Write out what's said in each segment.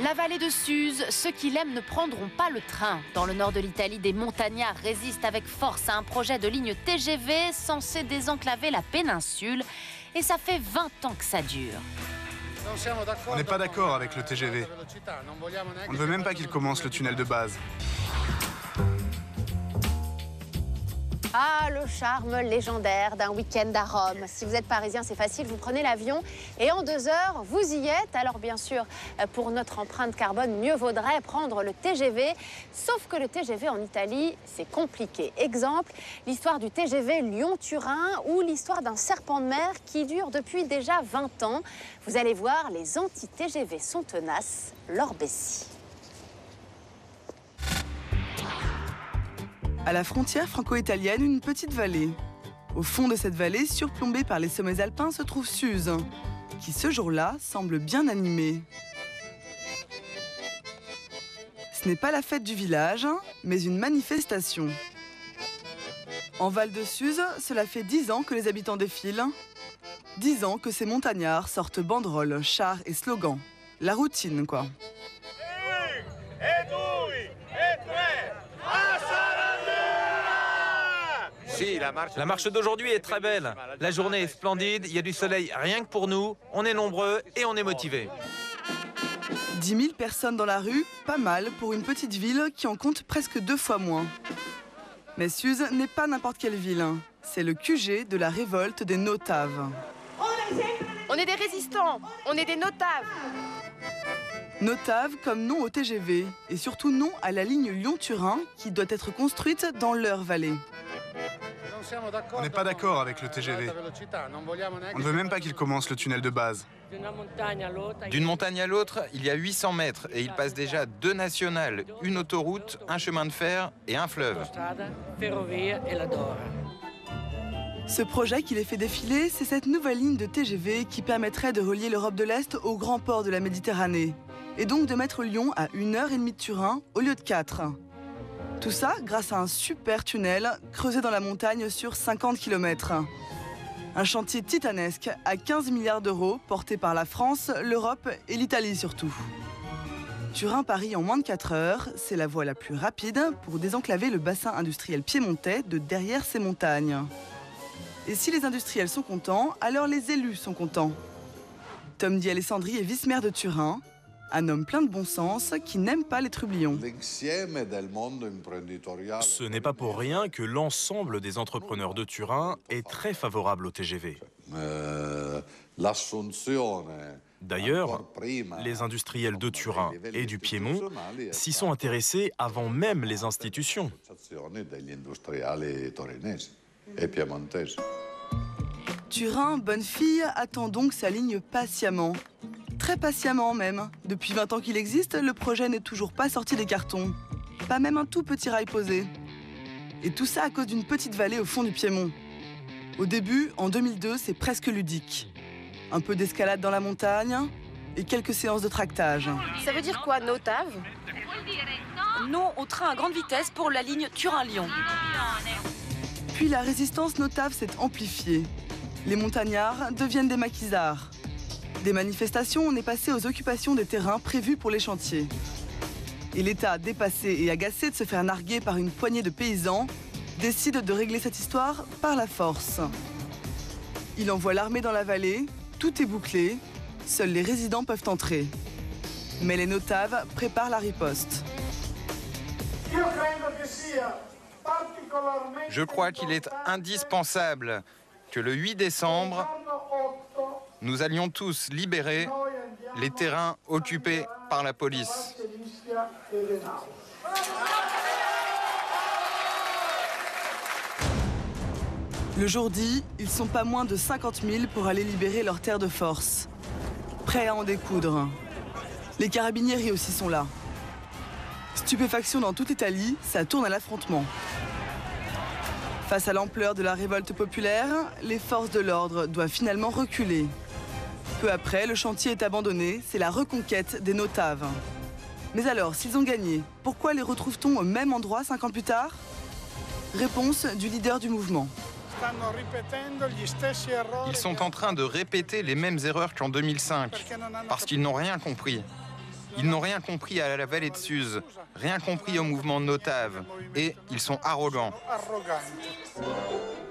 La vallée de Suse, ceux qui l'aiment ne prendront pas le train. Dans le nord de l'Italie, des montagnards résistent avec force à un projet de ligne TGV censé désenclaver la péninsule. Et ça fait 20 ans que ça dure. On n'est pas d'accord avec le TGV. On ne veut même pas qu'il commence le tunnel de base. Ah, le charme légendaire d'un week-end à Rome. Si vous êtes parisien, c'est facile, vous prenez l'avion et en 2 heures, vous y êtes. Alors bien sûr, pour notre empreinte carbone, mieux vaudrait prendre le TGV. Sauf que le TGV en Italie, c'est compliqué. Exemple, l'histoire du TGV Lyon-Turin ou l'histoire d'un serpent de mer qui dure depuis déjà 20 ans. Vous allez voir, les anti-TGV sont tenaces, leur Bessie. À la frontière franco-italienne, une petite vallée. Au fond de cette vallée, surplombée par les sommets alpins, se trouve Suse, qui ce jour-là semble bien animée. Ce n'est pas la fête du village, mais une manifestation. En Val de Suse, cela fait 10 ans que les habitants défilent. 10 ans que ces montagnards sortent banderoles, chars et slogans. La routine, quoi. La marche d'aujourd'hui est très belle. La journée est splendide, il y a du soleil rien que pour nous. On est nombreux et on est motivés. 10 000 personnes dans la rue, pas mal pour une petite ville qui en compte presque 2 fois moins. Mais Suse n'est pas n'importe quelle ville. C'est le QG de la révolte des Notaves. On est des résistants, on est des Notaves. Notaves comme nom au TGV et surtout non à la ligne Lyon-Turin qui doit être construite dans leur vallée. On n'est pas d'accord avec le TGV. On ne veut même pas qu'il commence le tunnel de base. D'une montagne à l'autre, il y a 800 mètres et il passe déjà 2 nationales, une autoroute, un chemin de fer et un fleuve. Ce projet qui les fait défiler, c'est cette nouvelle ligne de TGV qui permettrait de relier l'Europe de l'Est aux grands ports de la Méditerranée. Et donc de mettre Lyon à 1h30 de Turin au lieu de 4. Tout ça grâce à un super tunnel creusé dans la montagne sur 50 km. Un chantier titanesque à 15 milliards d'euros porté par la France, l'Europe et l'Italie surtout. Turin-Paris en moins de 4 heures, c'est la voie la plus rapide pour désenclaver le bassin industriel piémontais de derrière ces montagnes. Et si les industriels sont contents, alors les élus sont contents. Tom Di Alessandri est vice-maire de Turin. Un homme plein de bon sens qui n'aime pas les trublions. Ce n'est pas pour rien que l'ensemble des entrepreneurs de Turin est très favorable au TGV. D'ailleurs, les industriels de Turin et du Piémont s'y sont intéressés avant même les institutions. Turin, bonne fille, attend donc sa ligne patiemment. Très patiemment même. Depuis 20 ans qu'il existe, le projet n'est toujours pas sorti des cartons. Pas même un tout petit rail posé. Et tout ça à cause d'une petite vallée au fond du Piémont. Au début, en 2002, c'est presque ludique. Un peu d'escalade dans la montagne et quelques séances de tractage. Ça veut dire quoi, Notave? Non au train à grande vitesse pour la ligne Turin-Lyon. Puis la résistance Notave s'est amplifiée. Les montagnards deviennent des maquisards. Des manifestations, on est passé aux occupations des terrains prévus pour les chantiers. Et l'État, dépassé et agacé de se faire narguer par une poignée de paysans, décide de régler cette histoire par la force. Il envoie l'armée dans la vallée, tout est bouclé, seuls les résidents peuvent entrer. Mais les Notaves préparent la riposte. Je crois qu'il est indispensable que le 8 décembre, nous allions tous libérer les terrains occupés par la police. Le jour dit, ils sont pas moins de 50 000 pour aller libérer leurs terres de force. Prêts à en découdre. Les carabinieri aussi sont là. Stupéfaction dans toute l'Italie, ça tourne à l'affrontement. Face à l'ampleur de la révolte populaire, les forces de l'ordre doivent finalement reculer. Peu après, le chantier est abandonné, c'est la reconquête des Notaves. Mais alors, s'ils ont gagné, pourquoi les retrouve-t-on au même endroit 5 ans plus tard? Réponse du leader du mouvement. Ils sont en train de répéter les mêmes erreurs qu'en 2005, parce qu'ils n'ont rien compris. Ils n'ont rien compris à la vallée de Suse, rien compris au mouvement Notave, et ils sont arrogants.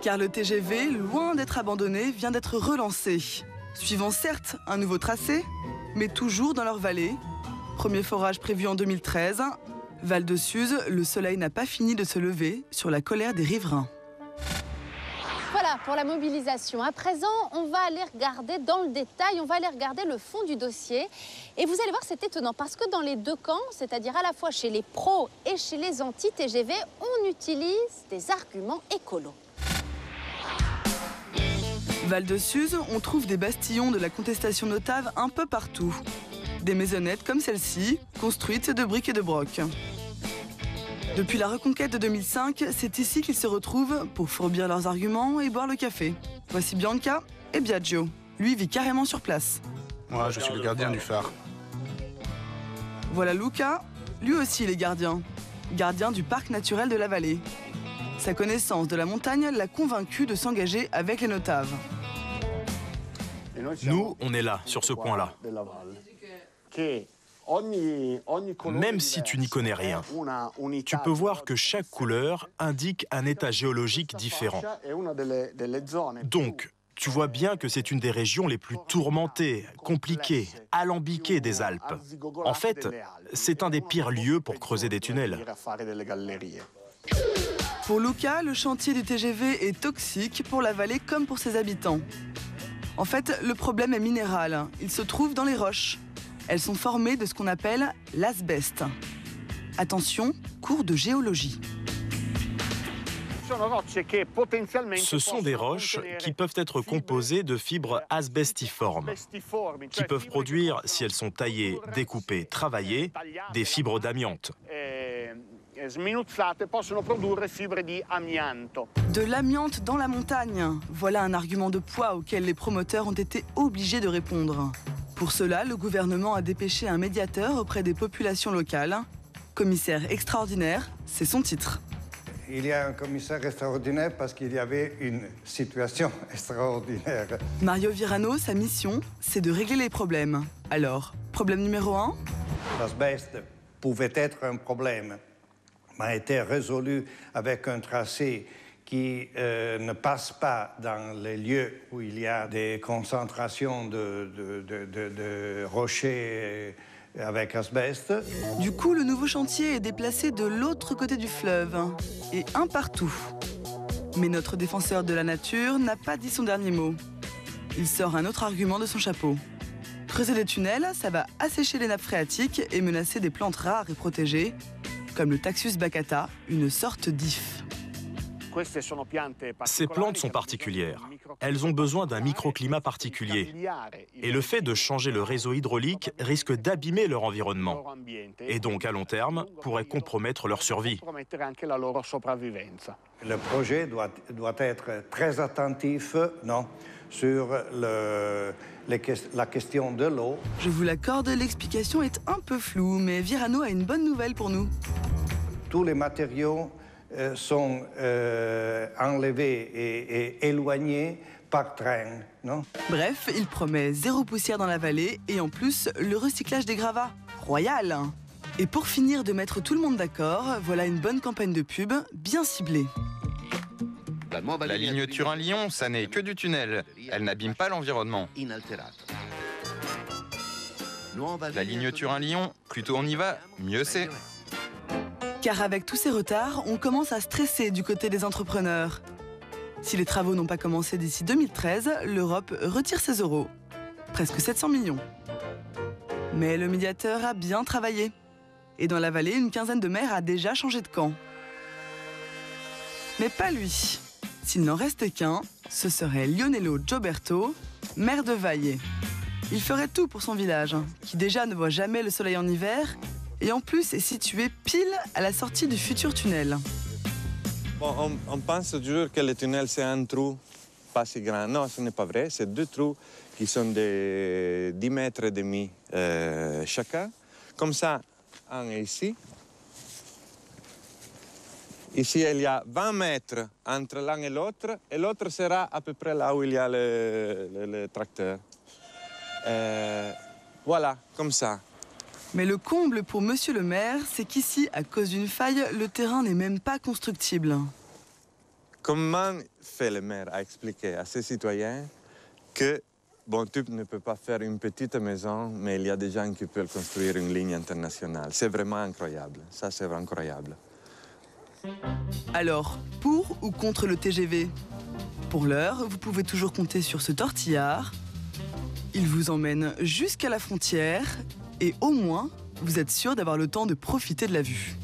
Car le TGV, loin d'être abandonné, vient d'être relancé. Suivant certes un nouveau tracé, mais toujours dans leur vallée. Premier forage prévu en 2013. Val de Suse, le soleil n'a pas fini de se lever sur la colère des riverains. Voilà pour la mobilisation. À présent, on va aller regarder dans le détail, on va aller regarder le fond du dossier. Et vous allez voir, c'est étonnant parce que dans les deux camps, c'est-à-dire à la fois chez les pros et chez les anti-TGV, on utilise des arguments écolos. Val de Suse, on trouve des bastillons de la contestation Notave un peu partout. Des maisonnettes comme celle-ci, construites de briques et de broc. Depuis la reconquête de 2005, c'est ici qu'ils se retrouvent pour fourbir leurs arguments et boire le café. Voici Bianca et Biagio. Lui vit carrément sur place. Moi, je suis le gardien du phare. Voilà Luca, lui aussi il est gardien. Gardien du parc naturel de la vallée. Sa connaissance de la montagne l'a convaincu de s'engager avec les Notaves. Nous, on est là, sur ce coin-là. Même si tu n'y connais rien, tu peux voir que chaque couleur indique un état géologique différent. Donc, tu vois bien que c'est une des régions les plus tourmentées, compliquées, alambiquées des Alpes. En fait, c'est un des pires lieux pour creuser des tunnels. Pour Luca, le chantier du TGV est toxique pour la vallée comme pour ses habitants. En fait, le problème est minéral. Il se trouve dans les roches. Elles sont formées de ce qu'on appelle l'asbeste. Attention, cours de géologie. Ce sont des roches qui peuvent être composées de fibres asbestiformes, qui peuvent produire, si elles sont taillées, découpées, travaillées, des fibres d'amiante. De l'amiante dans la montagne. Voilà un argument de poids auquel les promoteurs ont été obligés de répondre. Pour cela, le gouvernement a dépêché un médiateur auprès des populations locales. Commissaire extraordinaire, c'est son titre. Il y a un commissaire extraordinaire parce qu'il y avait une situation extraordinaire. Mario Virano, sa mission, c'est de régler les problèmes. Alors, problème numéro 1 ? L'asbeste pouvait être un problème, mais a été résolu avec un tracé qui ne passe pas dans les lieux où il y a des concentrations de rochers avec asbeste. Du coup, le nouveau chantier est déplacé de l'autre côté du fleuve, et un partout. Mais notre défenseur de la nature n'a pas dit son dernier mot. Il sort un autre argument de son chapeau. Creuser des tunnels, ça va assécher les nappes phréatiques et menacer des plantes rares et protégées, comme le Taxus baccata, une sorte d'if. Ces plantes sont particulières. Elles ont besoin d'un microclimat particulier. Et le fait de changer le réseau hydraulique risque d'abîmer leur environnement. Et donc, à long terme, pourrait compromettre leur survie. Le projet doit être très attentif, non, sur la question de l'eau. Je vous l'accorde, l'explication est un peu floue, mais Virano a une bonne nouvelle pour nous. Tous les matériaux sont enlevés et éloignés par train, non? Bref, il promet 0 poussière dans la vallée et en plus, le recyclage des gravats. Royal! Et pour finir de mettre tout le monde d'accord, voilà une bonne campagne de pub bien ciblée. La ligne Turin-Lyon, ça n'est que du tunnel. Elle n'abîme pas l'environnement. La ligne Turin-Lyon, plus tôt on y va, mieux c'est. Car avec tous ces retards, on commence à stresser du côté des entrepreneurs. Si les travaux n'ont pas commencé d'ici 2013, l'Europe retire ses euros. Presque 700 millions. Mais le médiateur a bien travaillé. Et dans la vallée, une quinzaine de maires a déjà changé de camp. Mais pas lui. S'il n'en restait qu'un, ce serait Lionello Gioberto, maire de Valle. Il ferait tout pour son village, qui déjà ne voit jamais le soleil en hiver, et en plus est situé pile à la sortie du futur tunnel. Bon, on pense toujours que le tunnel c'est un trou pas si grand. Non, ce n'est pas vrai. C'est 2 trous qui sont de 10 mètres et demi chacun. Comme ça, un est ici. Ici, il y a 20 mètres entre l'un et l'autre sera à peu près là où il y a le tracteur. Voilà, comme ça. Mais le comble pour Monsieur le maire, c'est qu'ici, à cause d'une faille, le terrain n'est même pas constructible. Comment fait le maire à expliquer à ses citoyens que Bontup ne peut pas faire une petite maison, mais il y a des gens qui peuvent construire une ligne internationale? C'est vraiment incroyable. Ça, c'est vraiment incroyable. Alors, pour ou contre le TGV? Pour l'heure, vous pouvez toujours compter sur ce tortillard. Il vous emmène jusqu'à la frontière et au moins, vous êtes sûr d'avoir le temps de profiter de la vue.